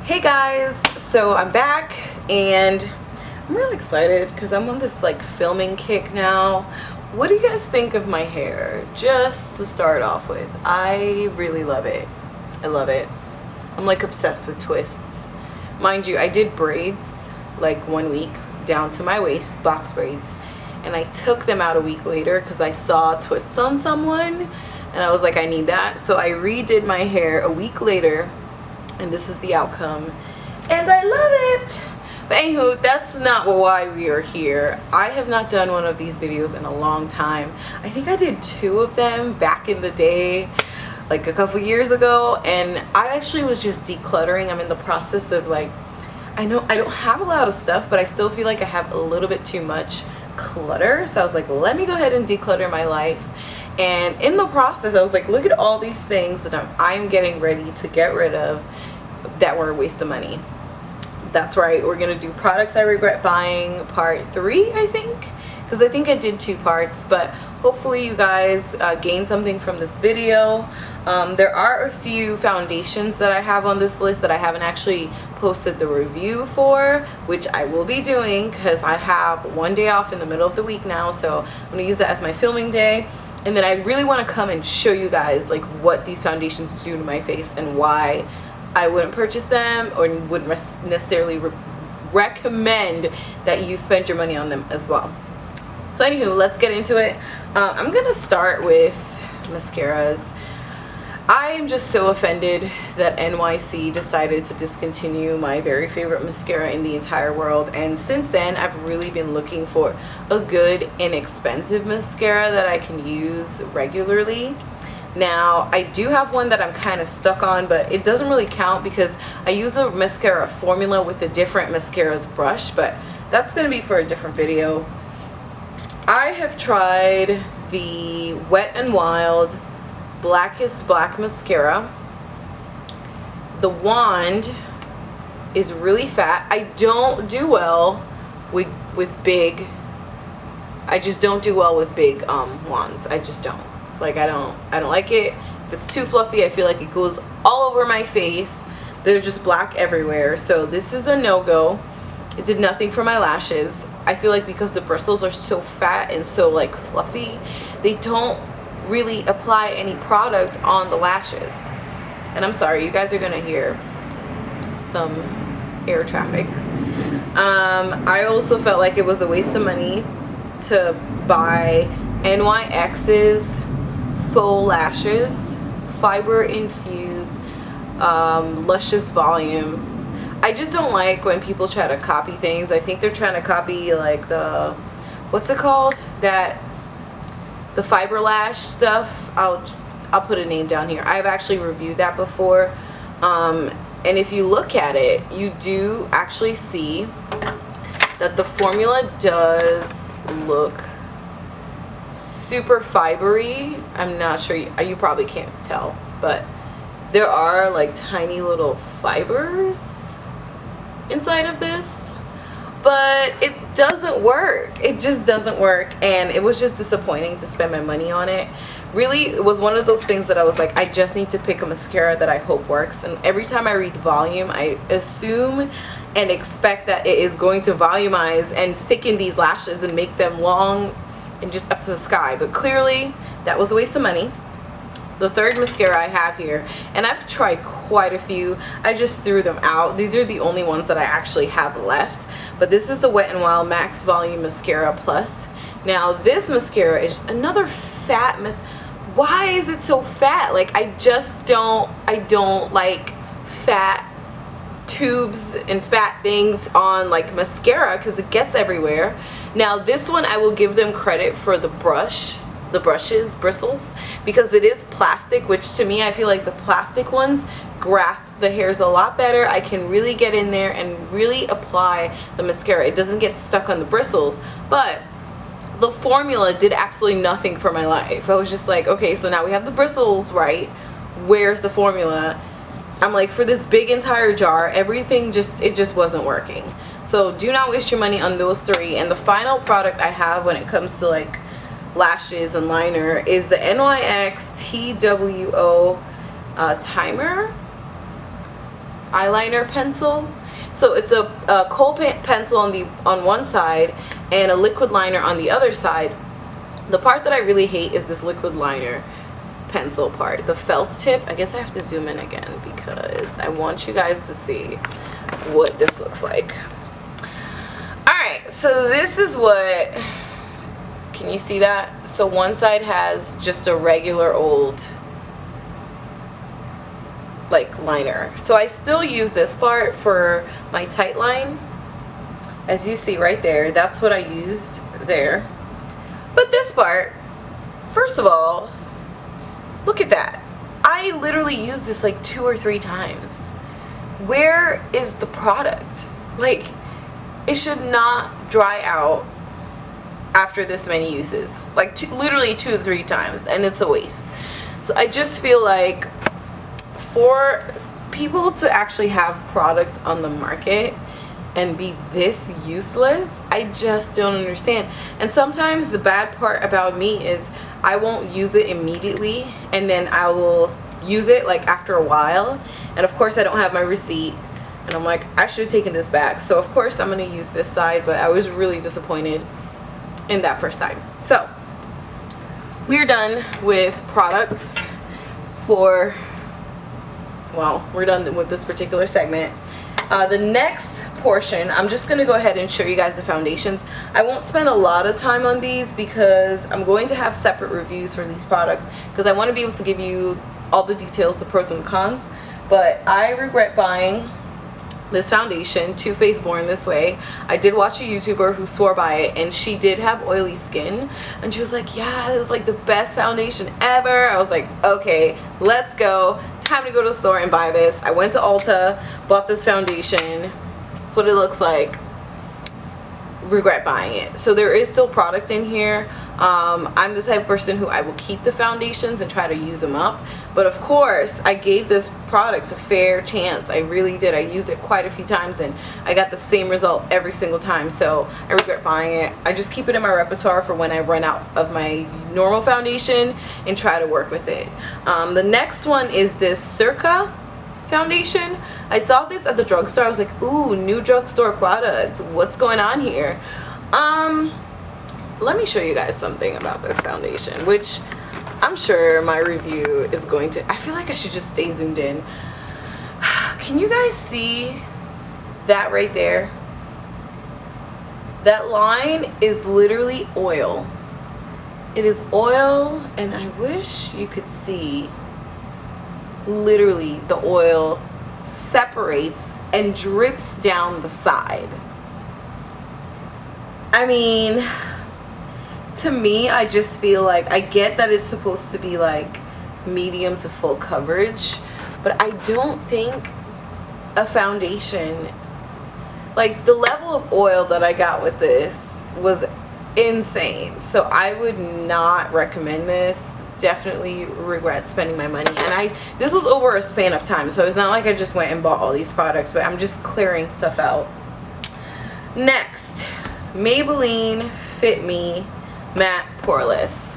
Hey guys, so I'm back and I'm really excited because I'm on this like filming kick now. What do you guys think of my hair? Just to start off with, I really love it. I love it. I'm like obsessed with twists. Mind you, I did braids like 1 week down to my waist, box braids, and I took them out a week later because I saw twists on someone and I was like, I need that. So I redid my hair a week later and this is the outcome and I love it. But anywho, that's not why we are here. I have not done one of these videos in a long time. I think I did 2 of them back in the day, like a couple years ago, and I actually was just decluttering. I'm in the process of like, I know I don't have a lot of stuff, but I still feel like I have a little bit too much clutter. So I was like, let me go ahead and declutter my life. And in the process, I was like, look at all these things that I'm getting ready to get rid of that were a waste of money. That's right, we're gonna do products I regret buying part 3, I think, because I think I did 2 parts, but hopefully you guys gain something from this video. There are a few foundations that I have on this list that I haven't actually posted the review for, which I will be doing because I have 1 day off in the middle of the week now, so I'm gonna use that as my filming day. And then I really want to come and show you guys like what these foundations do to my face and why I wouldn't purchase them or wouldn't necessarily recommend that you spend your money on them as well. So anywho, let's get into it. I'm gonna start with mascaras. I am just so offended that NYC decided to discontinue my very favorite mascara in the entire world, and since then I've really been looking for a good inexpensive mascara that I can use regularly. Now I do have one that I'm kind of stuck on, but it doesn't really count because I use a mascara formula with a different mascaras brush, but that's going to be for a different video. I have tried the Wet n Wild Blackest Black mascara. The wand is really fat. I don't do well with big, I just don't do well with big wands. I just don't. Like I don't like it. If it's too fluffy, I feel like it goes all over my face. There's just black everywhere. So this is a no-go. It did nothing for my lashes. I feel like because the bristles are so fat and so like fluffy, they don't really apply any product on the lashes. And I'm sorry, you guys are gonna hear some air traffic. I also felt like it was a waste of money to buy NYX's faux lashes, fiber infused luscious volume. I just don't like when people try to copy things. I think they're trying to copy like the, what's it called, that the fiber lash stuff. I'll put a name down here. I've actually reviewed that before, and if you look at it, you do actually see that the formula does look super fibery. I'm not sure, you probably can't tell, but there are like tiny little fibers inside of this, but it doesn't work. It just doesn't work, and it was just disappointing to spend my money on it. Really, it was one of those things that I was like, I just need to pick a mascara that I hope works. And every time I read volume, I assume and expect that it is going to volumize and thicken these lashes and make them long and just up to the sky, but clearly that was a waste of money. The third mascara I have here, and I've tried quite a few, I just threw them out. These are the only ones that I actually have left, but this is the Wet n Wild Max Volume Mascara Plus. Now this mascara is another fat why is it so fat? Like I don't like fat tubes and fat things on like mascara because it gets everywhere. Now this one, I will give them credit for the brushes bristles, because it is plastic, which to me, I feel like the plastic ones grasp the hairs a lot better. I can really get in there and really apply the mascara. It doesn't get stuck on the bristles, but the formula did absolutely nothing for my life. I was just like, okay, so now we have the bristles, right? Where's the formula? I'm like, for this big entire jar, everything it just wasn't working. So do not waste your money on those 3. And the final product I have when it comes to like lashes and liner is the NYX TWO timer. eyeliner pencil. So it's a kohl pencil on one side and a liquid liner on the other side. The part that I really hate is this liquid liner pencil part, the felt tip. I guess I have to zoom in again because I want you guys to see what this looks like. Alright, so this is what, can you see that? So one side has just a regular old like liner. So I still use this part for my tight line. As you see right there, that's what I used there. But this part, first of all, look at that. I literally used this like 2 or 3 times. Where is the product? Like, it should not dry out after this many uses. Like literally 2 to 3 times, and it's a waste. So I just feel like for people to actually have products on the market and be this useless, I just don't understand. And sometimes the bad part about me is I won't use it immediately, and then I will use it like after a while, and of course I don't have my receipt, and I'm like, I should have taken this back. So of course I'm going to use this side, but I was really disappointed in that first side. So we are done with products for, well, we're done with this particular segment. The next portion, I'm just going to go ahead and show you guys the foundations. I won't spend a lot of time on these because I'm going to have separate reviews for these products because I want to be able to give you all the details, the pros and the cons. But I regret buying this foundation, Too Faced Born This Way. I did watch a YouTuber who swore by it, and she did have oily skin, and she was like, yeah, this is like the best foundation ever. I was like, okay, let's go. Time to go to the store and buy this. I went to Ulta, bought this foundation. That's what it looks like. Regret buying it. So there is still product in here. I'm the type of person who I will keep the foundations and try to use them up, but of course I gave this product a fair chance. I really did. I used it quite a few times and I got the same result every single time, so I regret buying it. I just keep it in my repertoire for when I run out of my normal foundation and try to work with it. The next one is this Circa foundation. I saw this at the drugstore. I was like, ooh, new drugstore product. What's going on here? Let me show you guys something about this foundation, which I'm sure my review is going to, I feel like I should just stay zoomed in. Can you guys see that right there? That line is literally oil. It is oil, and I wish you could see literally the oil separates and drips down the side. I mean, to me, I just feel like, I get that it's supposed to be like medium to full coverage, but I don't think a foundation, like the level of oil that I got with this was insane. So I would not recommend this. Definitely regret spending my money, and this was over a span of time, so it's not like I just went and bought all these products, but I'm just clearing stuff out. Next, Maybelline Fit Me Matte Poreless.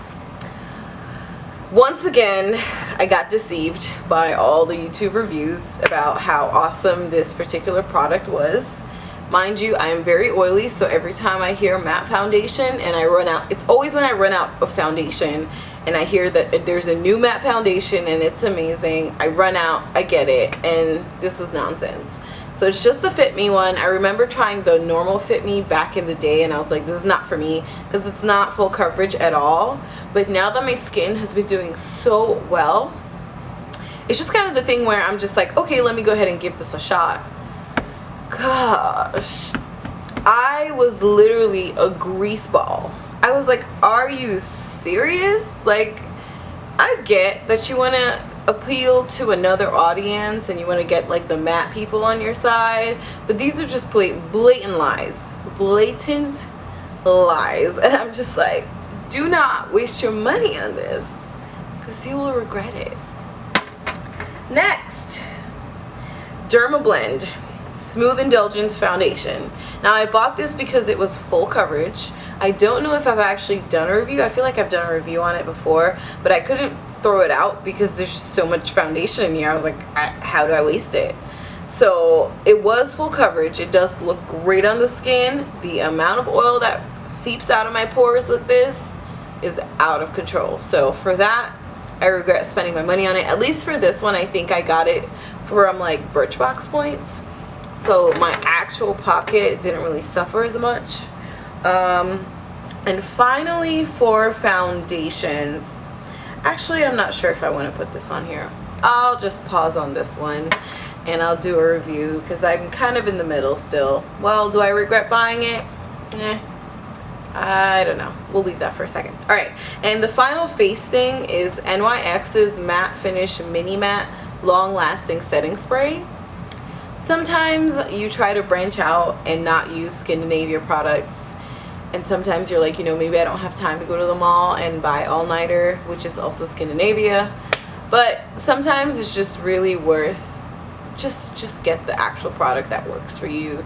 Once again, I got deceived by all the YouTube reviews about how awesome this particular product was. Mind you, I am very oily, so every time I hear matte foundation and I run out, it's always when I run out of foundation and I hear that there's a new matte foundation and it's amazing, I run out, I get it, and this was nonsense. So it's just a Fit Me one. I remember trying the normal Fit Me back in the day, and I was like, this is not for me because it's not full coverage at all. But now that my skin has been doing so well, it's just kind of the thing where I'm just like, okay, let me go ahead and give this a shot. Gosh, I was literally a grease ball. I was like, are you serious? Like, I get that you want to appeal to another audience and you want to get like the matte people on your side, but these are just blatant lies. Blatant lies. And I'm just like, do not waste your money on this because you will regret it. Next, Dermablend Smooth Indulgence Foundation. Now I bought this because it was full coverage. I don't know if I've actually done a review. I feel like I've done a review on it before, but I couldn't throw it out because there's just so much foundation in here. I was like, how do I waste it? So it was full coverage. It does look great on the skin. The amount of oil that seeps out of my pores with this is out of control. So for that, I regret spending my money on it. At least for this one, I think I got it from like Birchbox points. So my actual pocket didn't really suffer as much. And finally, for foundations, actually I'm not sure if I want to put this on here. I'll just pause on this one and I'll do a review because I'm kind of in the middle still. Well, do I regret buying it? I don't know. We'll leave that for a second. Alright, and the final face thing is NYX's Matte Finish Mini Matte Long Lasting Setting Spray. Sometimes you try to branch out and not use Scandinavia products, and sometimes you're like, you know, maybe I don't have time to go to the mall and buy All Nighter, which is also Scandinavia. But sometimes it's just really worth just get the actual product that works for you,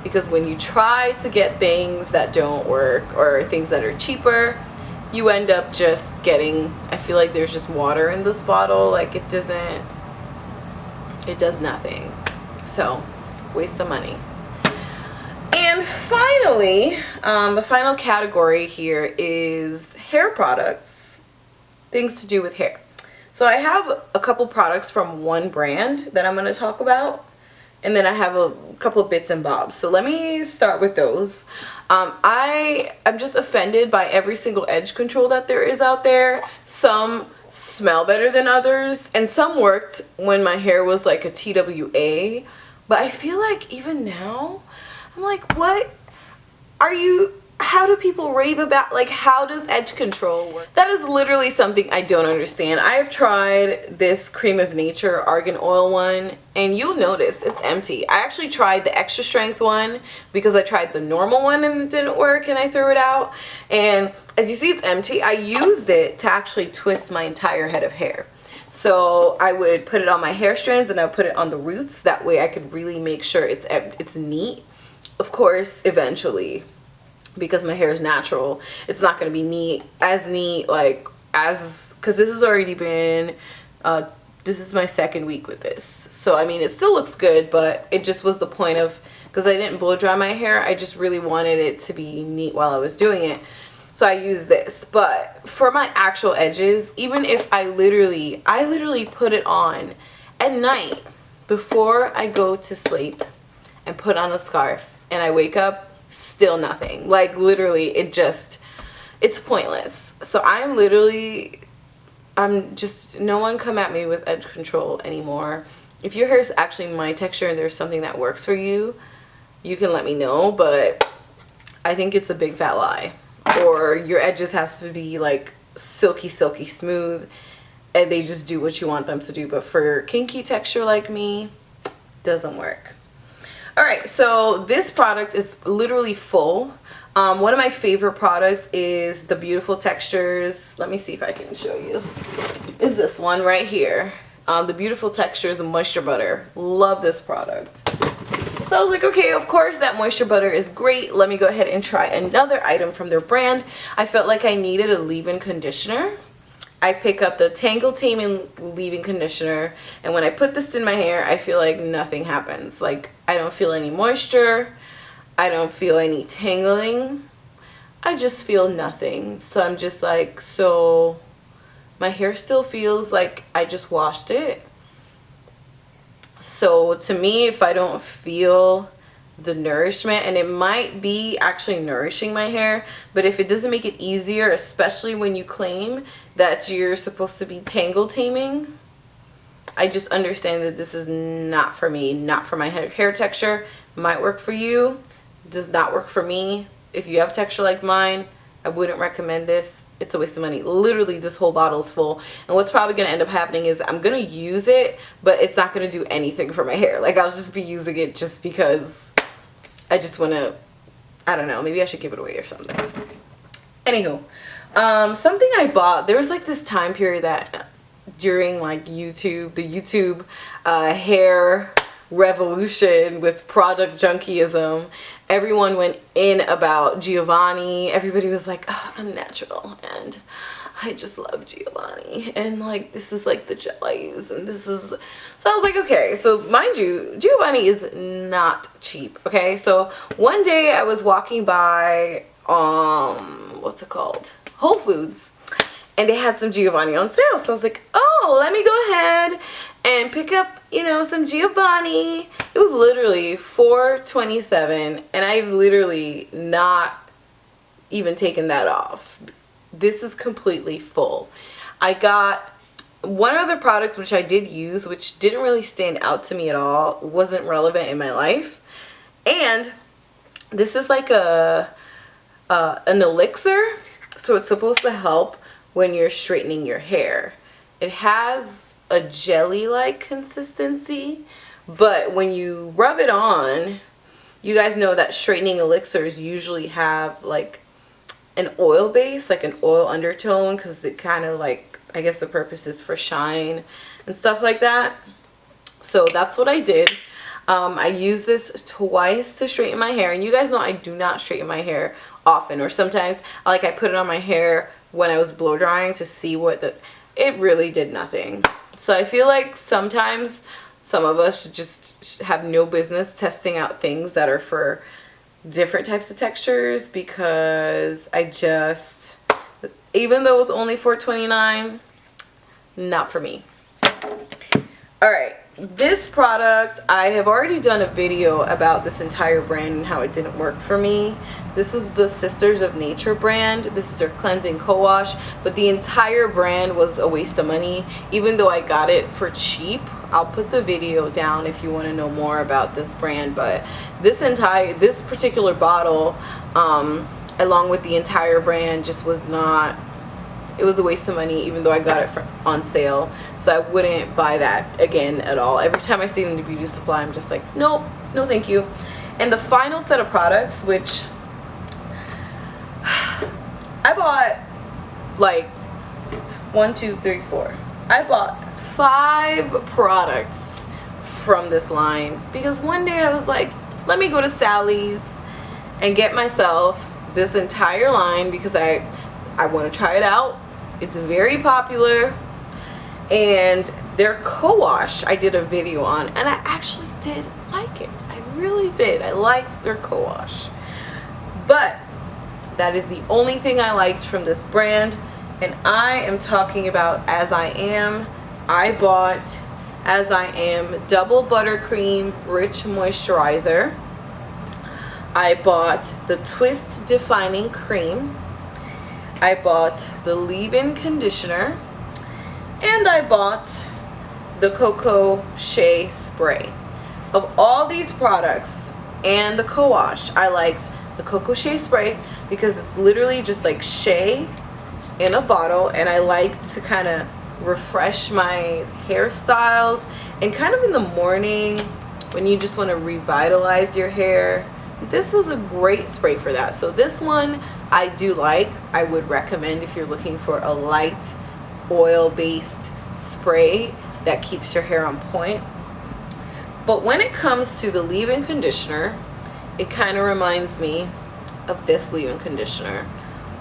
because when you try to get things that don't work or things that are cheaper, you end up just getting, I feel like there's just water in this bottle. Like it does nothing. So waste of money. And finally, the final category here is hair products, things to do with hair. So I have a couple products from one brand that I'm going to talk about, and then I have a couple of bits and bobs. So let me start with those. I'm just offended by every single edge control that there is out there. Some smell better than others, and some worked when my hair was like a TWA, but I feel like even now I'm like, what are you, how do people rave about, like, how does edge control work? That is literally something I don't understand. I have tried this Cream of Nature Argan Oil one, and you'll notice it's empty. I actually tried the extra strength one because I tried the normal one and it didn't work and I threw it out. And as you see, it's empty. I used it to actually twist my entire head of hair. So I would put it on my hair strands and I would put it on the roots. That way I could really make sure it's neat. Of course, eventually, because my hair is natural, it's not going to be as neat like as, because this has already been this is my second week with this. So I mean, it still looks good, but it just was the point of, because I didn't blow dry my hair, I just really wanted it to be neat while I was doing it. So I used this. But for my actual edges, even if I literally put it on at night before I go to sleep and put on a scarf and I wake up, still nothing. Like literally, it's pointless. So I'm just, no one come at me with edge control anymore. If your hair is actually my texture and there's something that works for you, you can let me know, but I think it's a big fat lie. Or your edges has to be like silky smooth and they just do what you want them to do. But for kinky texture like me, doesn't work. Alright, so this product is literally full. One of my favorite products is the Beautiful Textures. Let me see if I can show you. Is this one right here. The Beautiful Textures Moisture Butter. Love this product. So I was like, okay, of course that moisture butter is great. Let me go ahead and try another item from their brand. I felt like I needed a leave-in conditioner. I pick up the Tangle Taming leave-in conditioner, and when I put this in my hair, I feel like nothing happens. Like, I don't feel any moisture. I don't feel any tangling. I just feel nothing. So I'm just like, so my hair still feels like I just washed it. So to me, if I don't feel the nourishment, and it might be actually nourishing my hair, but if it doesn't make it easier, especially when you claim that you're supposed to be tangle taming, I just understand that this is not for me, not for my hair texture. Might work for you, does not work for me. If you have texture like mine, I wouldn't recommend this. It's a waste of money. Literally, this whole bottle is full. And what's probably going to end up happening is I'm going to use it, but it's not going to do anything for my hair. Like, I'll just be using it just because I just want to, I don't know, maybe I should give it away or something. Anywho, something I bought, there was like this time period that during like YouTube, the YouTube hair revolution with product junkiism, everyone went in about Giovanni. Everybody was like, oh, I'm natural and I just love Giovanni, and like this is like the gel I use, and this is, so I was like, okay, so mind you, Giovanni is not cheap. Okay, so one day I was walking by what's it called, Whole Foods, and they had some Giovanni on sale, so I was like, oh, let me go ahead and pick up, you know, some Giovanni. It was literally $4.27, and I've literally not even taken that off. This is completely full. I got one other product which I did use, which didn't really stand out to me at all, wasn't relevant in my life, and this is like an elixir, so it's supposed to help when you're straightening your hair. It has a jelly-like consistency, but when you rub it on, you guys know that straightening elixirs usually have like an oil base, like an oil undertone, because it kind of like, I guess the purpose is for shine and stuff like that. So that's what I did. I use this twice to straighten my hair, and you guys know I do not straighten my hair often, or sometimes like I put it on my hair when I was blow drying to see what it really did nothing. So I feel like sometimes some of us should just have no business testing out things that are for different types of textures, because I just, even though it was only $4.29, not for me. Alright, this product, I have already done a video about this entire brand and how it didn't work for me. This is the Sisters of Nature brand. This is their cleansing co-wash, but the entire brand was a waste of money, even though I got it for cheap. I'll put the video down if you want to know more about this brand, but this particular bottle, along with the entire brand, just was not, it was a waste of money, even though I got it on sale. So I wouldn't buy that again at all. Every time I see it in the beauty supply, I'm just like, nope, no thank you. And the final set of products, which I bought like 1, 2, 3, 4. I bought 5 products from this line because one day I was like, let me go to Sally's and get myself this entire line because I want to try it out. It's very popular, and their co-wash I did a video on, and I actually did like it. I really did. I liked their co-wash, but that is the only thing I liked from this brand, and I am talking about As I Am. I bought As I Am Double Buttercream Rich Moisturizer. I bought the Twist Defining Cream. I bought the leave-in conditioner, and I bought the Cocoa Shea Spray. Of all these products and the co-wash, I liked the Cocoa Shea Spray because it's literally just like shea in a bottle, and I like to kind of refresh my hairstyles, and kind of in the morning when you just want to revitalize your hair, this was a great spray for that. So this one I do like. I would recommend if you're looking for a light oil-based spray that keeps your hair on point. But when it comes to the leave-in conditioner, it kind of reminds me of this leave-in conditioner.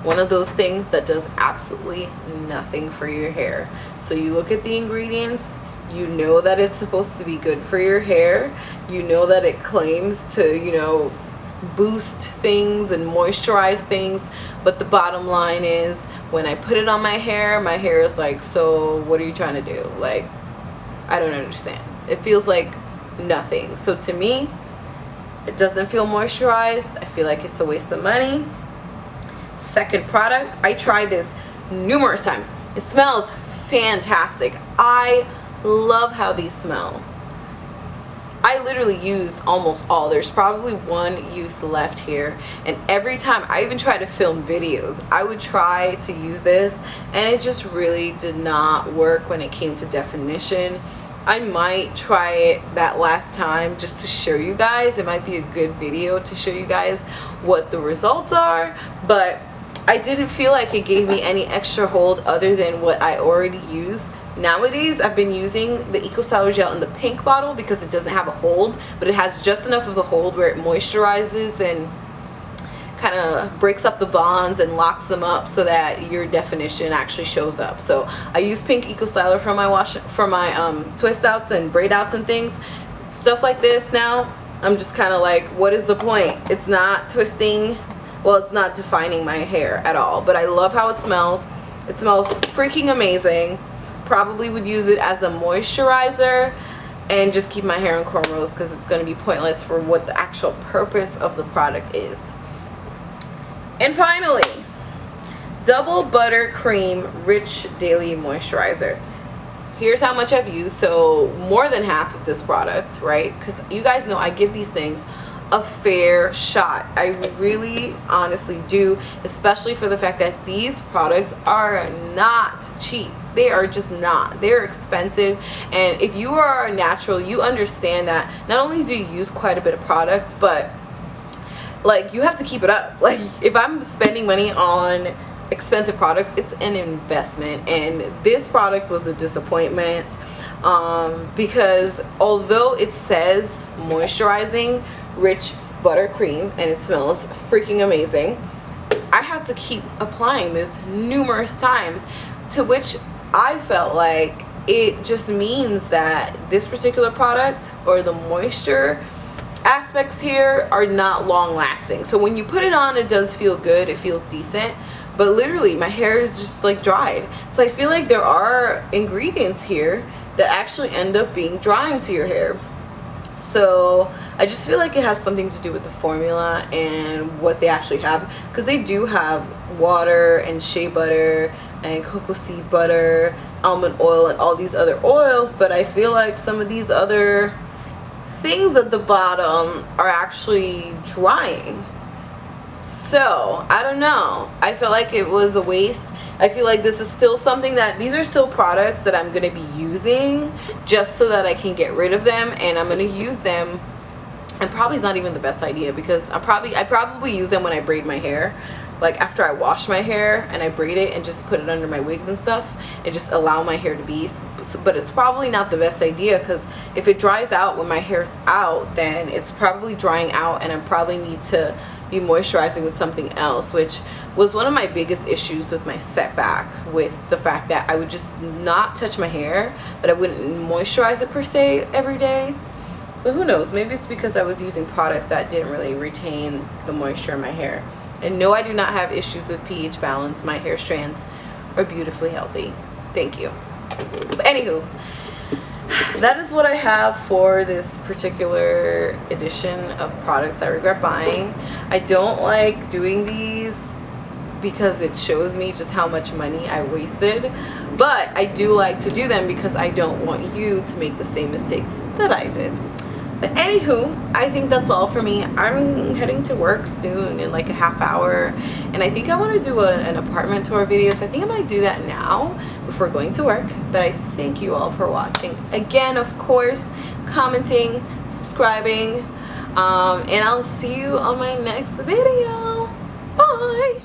One of those things that does absolutely nothing for your hair. So you look at the ingredients, you know that it's supposed to be good for your hair, you know that it claims to, you know, boost things and moisturize things, but the bottom line is when I put it on my hair is like, so what are you trying to do? Like, I don't understand. It feels like nothing. So to me, it doesn't feel moisturized. I feel like it's a waste of money. Second product, I tried this numerous times. It smells fantastic. I love how these smell. I literally used almost all. There's probably one use left here, and every time I even tried to film videos, I would try to use this, and it just really did not work when it came to definition. I might try it that last time just to show you guys. It might be a good video to show you guys what the results are, but I didn't feel like it gave me any extra hold other than what I already use. Nowadays, I've been using the Eco Styler Gel in the pink bottle because it doesn't have a hold, but it has just enough of a hold where it moisturizes and kind of breaks up the bonds and locks them up so that your definition actually shows up. So I use pink Eco Styler for my twist outs and braid outs and things, stuff like this. Now I'm just kind of like, what is the point? It's not twisting, well, it's not defining my hair at all, but I love how it smells. It smells freaking amazing. Probably would use it as a moisturizer and just keep my hair in cornrows because it's going to be pointless for what the actual purpose of the product is. And finally, Double Buttercream Rich Daily Moisturizer. Here's how much I've used. So more than half of this product, right? Because you guys know I give these things a fair shot. I really honestly do, especially for the fact that these products are not cheap. They are just not. They're expensive, and if you are natural, you understand that not only do you use quite a bit of product, but like you have to keep it up. Like if I'm spending money on expensive products, it's an investment, and this product was a disappointment because although it says moisturizing rich buttercream and it smells freaking amazing, I had to keep applying this numerous times, to which I felt like it just means that this particular product or the moisture aspects here are not long lasting. So when you put it on, it does feel good, it feels decent, but literally my hair is just like dried. So I feel like there are ingredients here that actually end up being drying to your hair. So I just feel like it has something to do with the formula and what they actually have, because they do have water and shea butter and cocoa seed butter, almond oil, and all these other oils, but I feel like some of these other things at the bottom are actually drying. So I don't know, I feel like it was a waste. I feel like this is still something that, these are still products that I'm going to be using just so that I can get rid of them, and I'm going to use them, and probably is not even the best idea because I probably use them when I braid my hair, like after I wash my hair and I braid it and just put it under my wigs and stuff and just allow my hair to be, but it's probably not the best idea because if it dries out when my hair's out, then it's probably drying out and I probably need to be moisturizing with something else, which was one of my biggest issues with my setback, with the fact that I would just not touch my hair, but I wouldn't moisturize it per se every day. So who knows, maybe it's because I was using products that didn't really retain the moisture in my hair. And no, I do not have issues with pH balance. My hair strands are beautifully healthy. Thank you. But anywho, that is what I have for this particular edition of products I regret buying. I don't like doing these because it shows me just how much money I wasted, but I do like to do them because I don't want you to make the same mistakes that I did. But anywho, I think that's all for me. I'm heading to work soon in like a half hour, and I think I want to do an apartment tour video, so I think I might do that now before going to work. But I thank you all for watching. Again, of course, commenting, subscribing, and I'll see you on my next video. Bye!